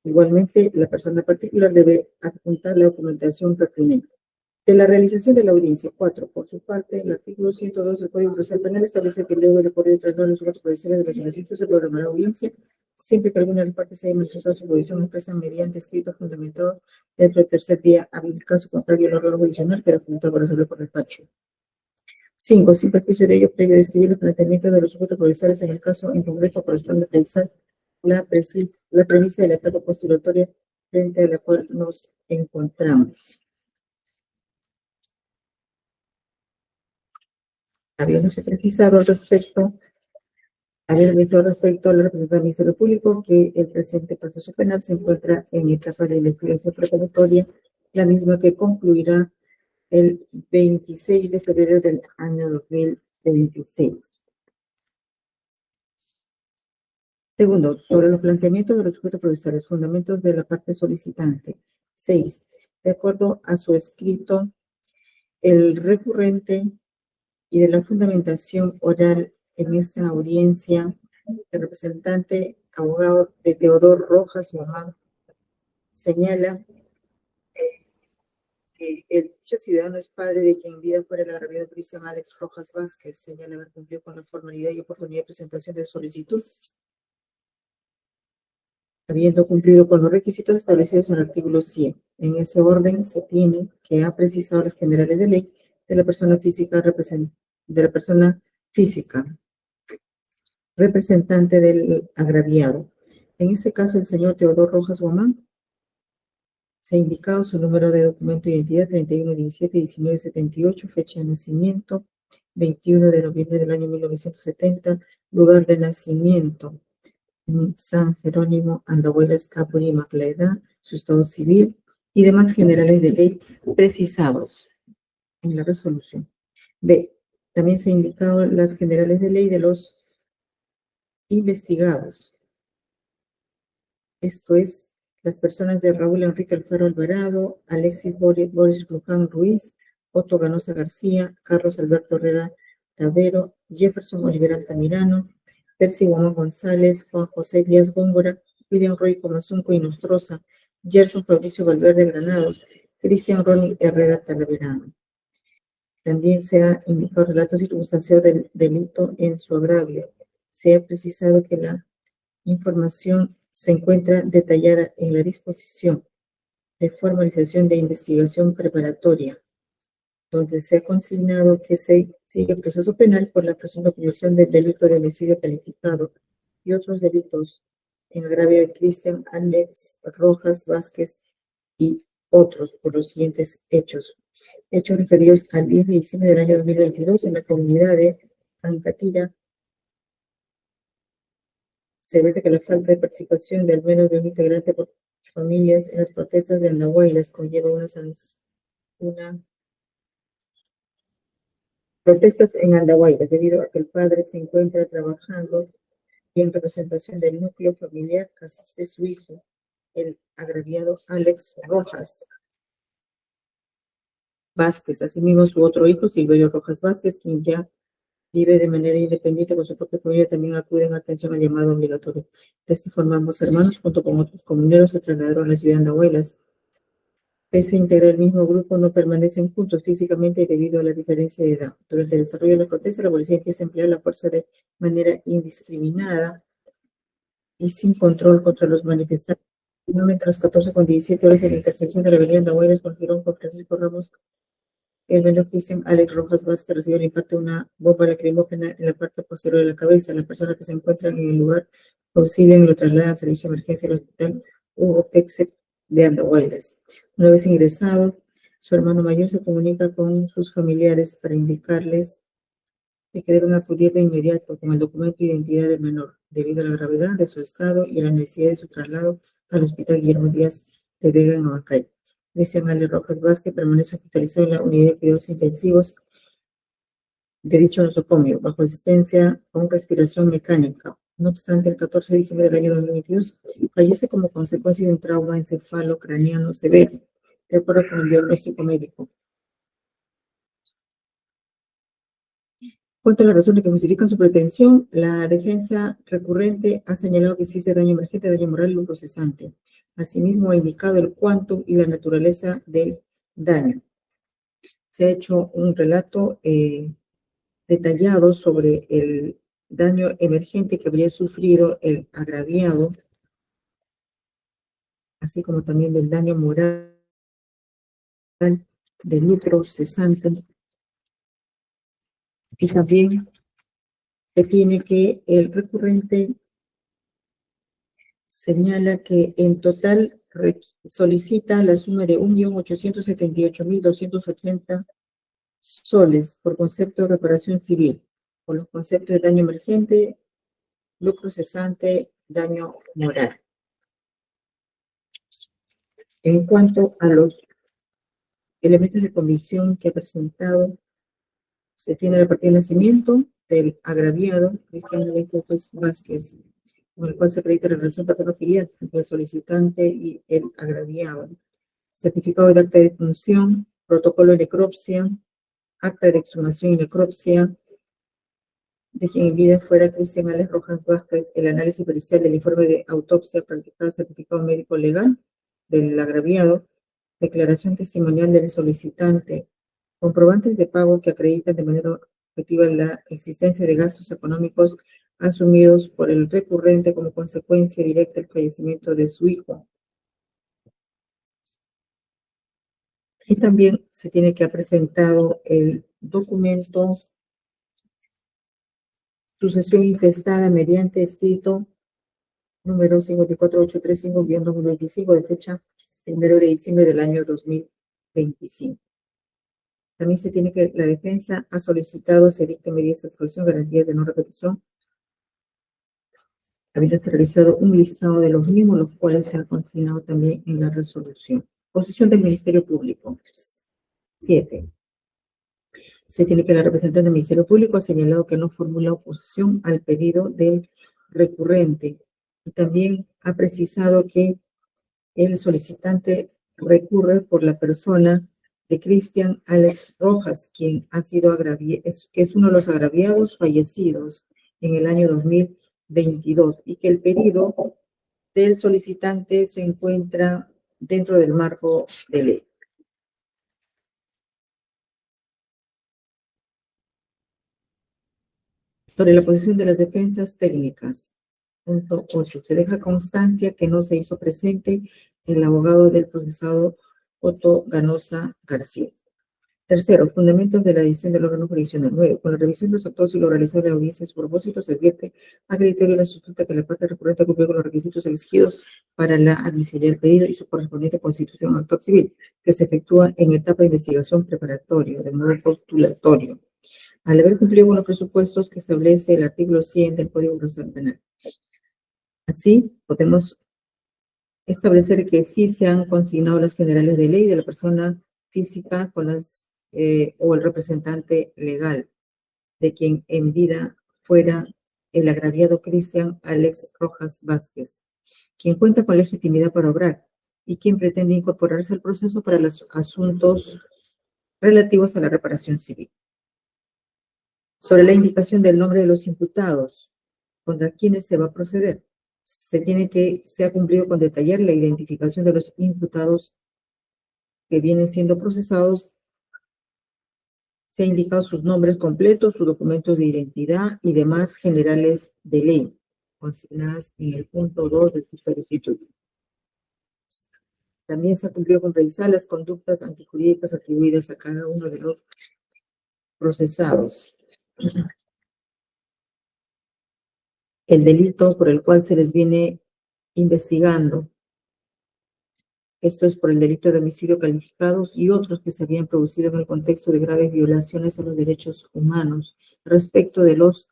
S2: Igualmente, la persona particular debe adjuntar la documentación pertinente. De la realización de la audiencia. 4. Por su parte, el artículo 102 del Código Procesal Penal establece que luego de recorrer el traslado de los sujetos policiales de los solicitudes se programará audiencia, siempre que alguna de las partes haya manifestado su posición expresa mediante escrito fundamentado dentro del tercer día hábil. Caso contrario, el órgano jurisdiccional queda facultado para resolver por despacho. 5. Sin perjuicio de ello, previo describir los planteamientos de los sujetos policiales en el caso en concreto corresponde realizar la premisa de la etapa postulatoria frente a la cual nos encontramos. Habiéndose precisado al respecto, a la representante del Ministerio Público que el presente proceso penal se encuentra en etapa de investigación preparatoria, la misma que concluirá el 26 de febrero del año 2026. Segundo, sobre los planteamientos de los sujetos procesales, fundamentos de la parte solicitante. 6. De acuerdo a su escrito, el recurrente y de la fundamentación oral en esta audiencia, el representante abogado de Teodoro Rojas Guamán señala que el dicho ciudadano es padre de quien en vida fuera el agraviado Cristian Alex Rojas Vázquez, señala haber cumplido con la formalidad y oportunidad de presentación de solicitud, habiendo cumplido con los requisitos establecidos en el artículo 100. En ese orden se tiene que ha precisado las generales de ley de la persona física representante del agraviado. En este caso, el señor Teodoro Rojas Guamán se ha indicado su número de documento de identidad 3117-1978, fecha de nacimiento 21 de noviembre del año 1970, lugar de nacimiento en San Jerónimo, Andahuaylas, Apurímac, la edad, su estado civil y demás generales de ley precisados en la resolución. B. También se han indicado las generales de ley de los investigados. Esto es, las personas de Raúl Enrique Alfaro Alvarado, Alexis Boris Luján Ruiz, Otto Ganosa García, Carlos Alberto Herrera Tavero, Jefferson Oliver Altamirano, Percy Guamán González, Juan José Díaz Góngora, William Roy Comazunco y Nostroza, Gerson Fabricio Valverde Granados, Cristian Ronnie Herrera Talaverano. También se ha indicado relato circunstanciado del delito en su agravio. Se ha precisado que la información se encuentra detallada en la disposición de formalización de investigación preparatoria, donde se ha consignado que se sigue el proceso penal por la presunta comisión del delito de homicidio calificado y otros delitos en agravio de Cristian Alex Rojas Vázquez y otros por los siguientes hechos. Hechos referidos al 10 de diciembre del año 2022 en la comunidad de Ancatira. Se ve que la falta de participación de al menos de un integrante por familias en las protestas de Andahuaylas conlleva una protestas en Andahuaylas debido a que el padre se encuentra trabajando y en representación del núcleo familiar asiste su hijo, el agraviado Alex Rojas Vázquez. Asimismo, su otro hijo, Silverio Rojas Vázquez, quien ya vive de manera independiente con su propia familia, también acuden a atención al llamado obligatorio. De esta forma, ambos hermanos, junto con otros comuneros, se trasladaron a la ciudad de Andahuaylas. Pese a integrar el mismo grupo, no permanecen juntos físicamente debido a la diferencia de edad. Durante el desarrollo de la protesta, la policía empieza a emplear la fuerza de manera indiscriminada y sin control contra los manifestantes. Finalmente, a las 14:17 en la intersección de la avenida Andahuaylas con Girón con Francisco Ramos, el menor Cristian Alex Rojas Vázquez recibe el impacto de una bomba lacrimógena en la parte posterior de la cabeza. Las personas que se encuentran en el lugar auxilian y lo trasladan al servicio de emergencia del hospital Hugo Pexet de Andahuaylas. Una vez ingresado, su hermano mayor se comunica con sus familiares para indicarles de que deben acudir de inmediato con el documento de identidad del menor, debido a la gravedad de su estado y a la necesidad de su traslado al Hospital Guillermo Díaz de Vega en Huancay. Cristian Ale Rojas Vázquez permanece hospitalizado en la unidad de cuidados intensivos de dicho nosocomio, bajo asistencia con respiración mecánica. No obstante, el 14 de diciembre del año 2022 fallece como consecuencia de un trauma encefalocraniano severo, de acuerdo con el diagnóstico médico. Cuanto a las razones que justifican su pretensión, la defensa recurrente ha señalado que existe daño emergente, daño moral y lucro cesante. Asimismo, ha indicado el cuánto y la naturaleza del daño. Se ha hecho un relato detallado sobre el daño emergente que habría sufrido el agraviado, así como también del daño moral, del lucro cesante. Y también se tiene que el recurrente señala que en total solicita la suma de 1.878.280 soles por concepto de reparación civil, por los conceptos de daño emergente, lucro cesante, daño moral. En cuanto a los elementos de convicción que ha presentado, se tiene la partida de nacimiento del agraviado, Cristian López Vázquez, con el cual se acredita la relación paterno-filial entre el solicitante y el agraviado. Certificado de acta de función, protocolo de necropsia, acta de exhumación y necropsia de quien en vida fuera Cristian Alex Rojas Vázquez, el análisis pericial del informe de autopsia practicada, certificado médico legal del agraviado, declaración testimonial del solicitante, comprobantes de pago que acreditan de manera objetiva la existencia de gastos económicos asumidos por el recurrente como consecuencia directa del fallecimiento de su hijo. Y también se tiene que ha presentado el documento sucesión intestada mediante escrito número 54835-2025 de fecha 1 de diciembre del año 2025. También se tiene que la defensa ha solicitado se dicte medidas de satisfacción, garantías de no repetición, habiendo realizado un listado de los mismos, los cuales se han consignado también en la resolución. Posición del Ministerio Público. 7. Se tiene que la representante del Ministerio Público ha señalado que no formula oposición al pedido del recurrente. Y también ha precisado que el solicitante recurre por la persona de Cristian Alex Rojas, quien ha sido que es uno de los agraviados fallecidos en el año 2022 y que el pedido del solicitante se encuentra dentro del marco de ley. Sobre la posición de las defensas técnicas. Punto 8. Se deja constancia que no se hizo presente el abogado del procesado Otto Ganosa García. Tercero, fundamentos de la decisión del órgano jurisdiccional. 9. Con la revisión de los actos y lo realizado de la audiencia en su propósito, se advierte a criterio de la sustituta que la parte recurrente cumplió con los requisitos exigidos para la admisibilidad del pedido y su correspondiente constitución acto civil, que se efectúa en etapa de investigación preparatoria, de modo postulatorio, al haber cumplido con los presupuestos que establece el artículo 100 del Código Procesal Penal. Así, podemos establecer que sí se han consignado las generales de ley de la persona física con las o el representante legal de quien en vida fuera el agraviado Cristian Alex Rojas Vázquez, quien cuenta con legitimidad para obrar y quien pretende incorporarse al proceso para los asuntos relativos a la reparación civil. Sobre la indicación del nombre de los imputados, contra quienes se va a proceder, se ha cumplido con detallar la identificación de los imputados que vienen siendo procesados. Se ha indicado sus nombres completos, sus documentos de identidad y demás generales de ley, consignadas en el punto 2 de su solicitud. También se ha cumplido con revisar las conductas antijurídicas atribuidas a cada uno de los procesados. El delito por el cual se les viene investigando, esto es por el delito de homicidio calificados y otros que se habían producido en el contexto de graves violaciones a los derechos humanos, respecto de los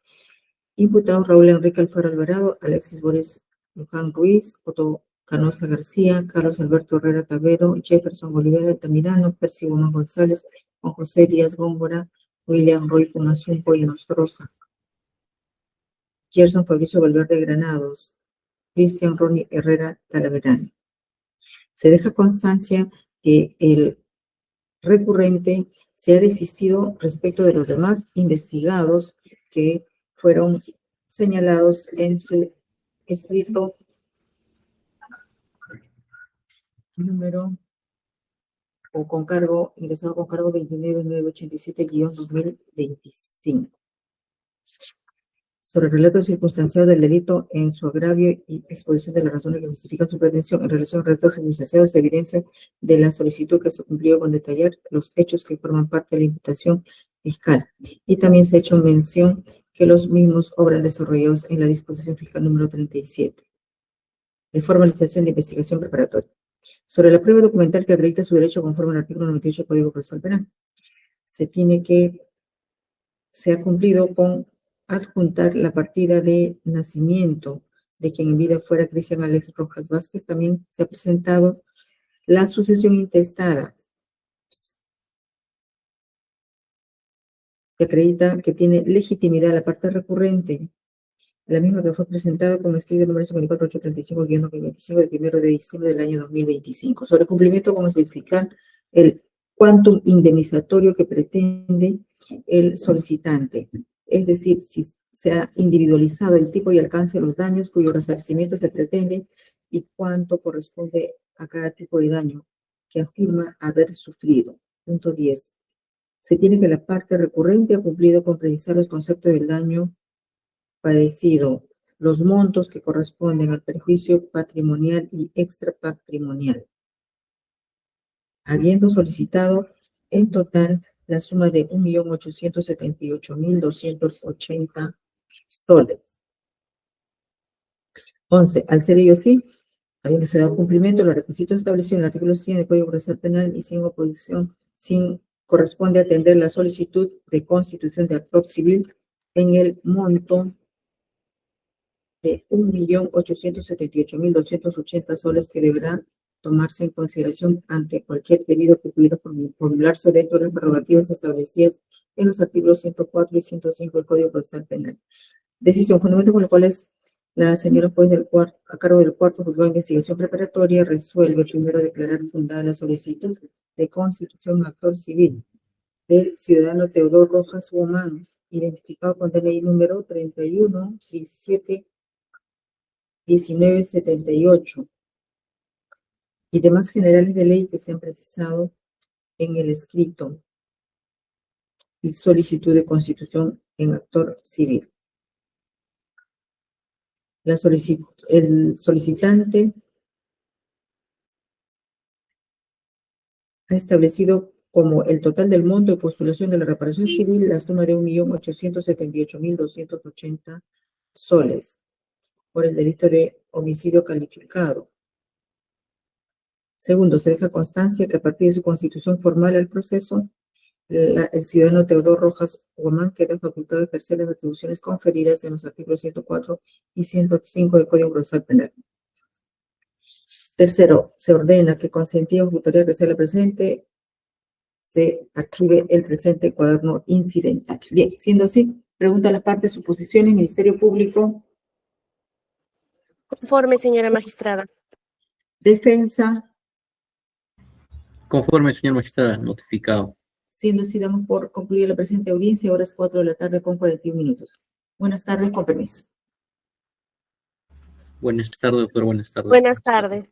S2: imputados Raúl Enrique Alfaro Alvarado, Alexis Boris Luján Ruiz, Otto Canosa García, Carlos Alberto Herrera Tavero, Jefferson Bolívar Altamirano, Percy Gómez González, Juan José Díaz Góngora, William Roy Pumazunco y Nostroza, Gerson Fabricio Valverde Granados, Cristian Ronnie Herrera Talaverán. Se deja constancia que el recurrente se ha desistido respecto de los demás investigados que fueron señalados en su escrito número o con cargo, ingresado con cargo 29987-2025. Sobre el relato circunstanciado del delito en su agravio y exposición de las razones que justifican su pretensión en relación al relato circunstanciado, se evidencia de la solicitud que se cumplió con detallar los hechos que forman parte de la imputación fiscal. Y también se ha hecho mención que los mismos obran desarrollados en la disposición fiscal número 37, de formalización de investigación preparatoria. Sobre la prueba documental que acredita su derecho conforme al artículo 98 del Código Procesal Penal, se ha cumplido con adjuntar la partida de nacimiento de quien en vida fuera Cristian Alex Rojas Vázquez. También se ha presentado la sucesión intestada, que acredita que tiene legitimidad la parte recurrente, la misma que fue presentada con escrito número 54835-2025 del 1 de diciembre del año 2025. Sobre cumplimiento con especificar el quantum indemnizatorio que pretende el solicitante. Es decir, si se ha individualizado el tipo y alcance de los daños cuyo resarcimiento se pretende y cuánto corresponde a cada tipo de daño que afirma haber sufrido. Punto 10. Se tiene que la parte recurrente ha cumplido con precisar los conceptos del daño padecido, los montos que corresponden al perjuicio patrimonial y extrapatrimonial, habiendo solicitado en total la suma de 1.878.280 soles. 11. Al ser ello así, habiéndose dado cumplimiento los requisitos establecidos en el artículo 100 del Código Procesal Penal y sin oposición, corresponde atender la solicitud de constitución de actor civil en el monto de 1.878.280 soles que deberá tomarse en consideración ante cualquier pedido que pudiera formularse dentro de las prerrogativas establecidas en los artículos 104 y 105 del Código Procesal Penal. Decisión, fundamento con lo cual la señora juez a cargo del cuarto juzgado de investigación preparatoria resuelve primero declarar fundada la solicitud de constitución actor civil del ciudadano Teodoro Rojas Guzmán, identificado con DNI número 31-17-1978 y demás generales de ley que se han precisado en el escrito y solicitud de constitución en actor civil. El solicitante ha establecido como el total del monto de postulación de la reparación civil la suma de 1.878.280 soles por el delito de homicidio calificado. Segundo, se deja constancia que a partir de su constitución formal al proceso, el ciudadano Teodoro Rojas Guzmán queda facultado de ejercer las atribuciones conferidas en los artículos 104 y 105 del Código Procesal Penal. Tercero, se ordena que con sentido ejecutoria que sea la presente, se archive el presente cuaderno incidental. Bien, siendo así, pregunta a las partes sus posiciones. Ministerio Público.
S5: Conforme, señora magistrada.
S2: Defensa.
S4: Conforme, señor magistrada, notificado.
S2: siendo así damos por concluida la presente audiencia, horas 4 de la tarde con 41 minutos. Buenas tardes, con permiso.
S4: Buenas tardes, doctor. Buenas tardes.
S5: Buenas tardes.